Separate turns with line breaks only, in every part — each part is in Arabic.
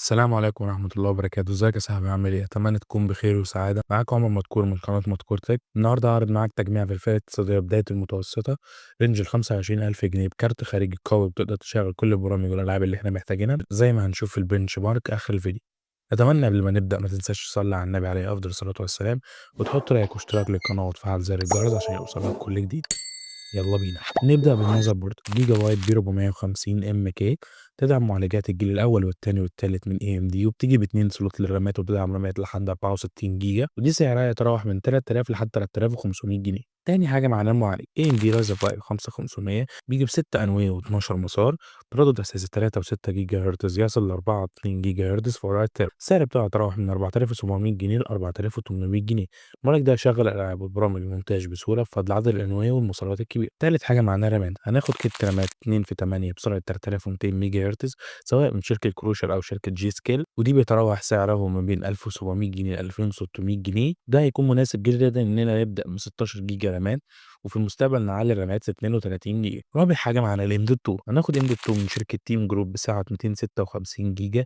السلام عليكم ورحمة الله وبركاته، ازيك يا صاحبي عامل ايه؟ أتمنى تكون بخير وسعادة، معاك عمر مدكور من قناة مدكور تك، النهارده هاعرض معاك تجميع في الفئة الاقتصادية بداية المتوسطة، رينج ال25,000 جنيه بكارت خارجي قوي بتقدر تشغل كل البرامج والألعاب اللي احنا محتاجينها زي ما هنشوف في البنش مارك آخر الفيديو. أتمنى قبل ما نبدأ ما تنساش تصلي على النبي عليه أفضل الصلاة والسلام، وتحط لايك واشتراك للقناة وتفعل زر الجرس عشان يوصلك كل جديد. يلا بينا نبدأ بالمذر بورد جيجا بايت ب 450 ام كي، تدعم معالجات الجيل الأول والتاني والتالت من اي ام دي، وبتيجي باتنين سلوت للرامات وبتدعم رامات لحد 64 جيجا، ودي سعرها يتراوح من 3000 لحد 3500 جنيه. تاني حاجة معانا المعالج اي ام دي رايزر 5500 بيجي بستة أنوية و12 مسار، تردد أساسي 3 و6 جيجا هرتز يصل ل 4.2 جيجا هرتز فور تيرا، السعر بتاعه يتراوح من 4700 جنيه ل 4800 جنيه. المعالج ده هيشغل الألعاب والبرامج المونتاج بسهولة بفضل عدد الأنوية والمسارات الكبيرة. تالت حاجة معناها رامات، هناخد كيت رامات 2 في 8 بسرعة 3200 ميجا هرتز سواء من شركة كروشر أو شركة جي سكيل، ودي بيتراوح سعره ما بين 1700 جنيه ل 2600 جنيه. ده هيكون مناسب جدا إننا نبدأ من 16 جيجا رامات، وفي المستقبل نعلي الرامات ل 32 جيجا. رابع حاجة معانا الام دوت 2، هناخد ام دوت 2 من شركة تيم جروب بسعة 256 جيجا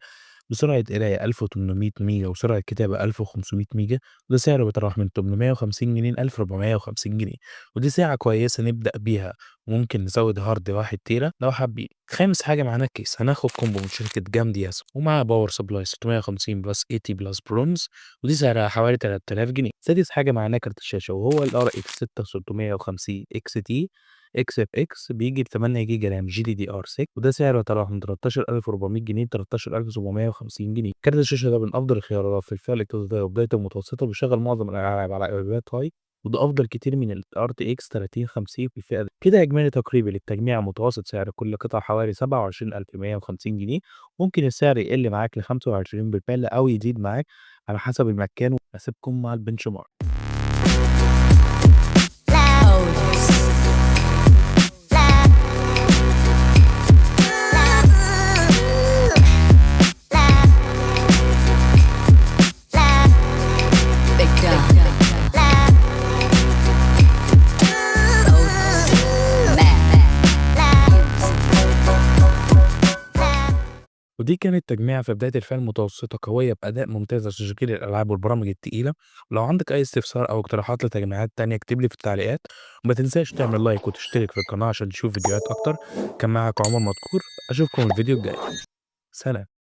بسرعة قراية 1800 ميجا وسرعة كتابة 1500 ميجا، وده سعره بيتراوح من 850 جنيه ل 1450 جنيه، ودي ساعة كويسة نبدأ بيها، وممكن نزود هارد 1 تيرا لو حابين. خامس حاجة معانا الكيس، هناخد كومبو من شركة جامدياس ومعاه باور سبلاي 650 بلس 80 بلس برونز، ودي سعرها حوالي 3000 جنيه. سادس حاجة معانا كارت الشاشة وهو ال RX 6650 اكس تي اكس اف اكس، بيجي ب 8 جيجا رام جي دي دي ار 6، وده سعره يتراوح من 13400 جنيه ل 13750 جنيه. كارت الشاشة ده من أفضل الخيارات في الفئة الاقتصادية وبداية المتوسطة، بيشغل معظم الألعاب على إعدادات هاي، وده أفضل كتير من ال RTX 3050 في الفئة دي. كده إجمالي تقريبي للتجميع متوسط سعر كل قطعة حوالي 27150 جنيه، ممكن السعر يقل معاك ل25 بالفعل أو يزيد معاك على حسب المكان. وأسيبكم مع البنش مارك. ودي كانت تجميع في بداية الفئة المتوسطة قوية بأداء ممتاز لتشغيل الألعاب والبرامج التقيلة. ولو عندك أي استفسار أو اقتراحات لتجميعات تانية اكتب لي في التعليقات، وما تنساش تعمل لايك وتشترك في القناة عشان تشوف فيديوهات أكتر. كان معاك عمر مدكور، أشوفكم الفيديو الجاي. سلام.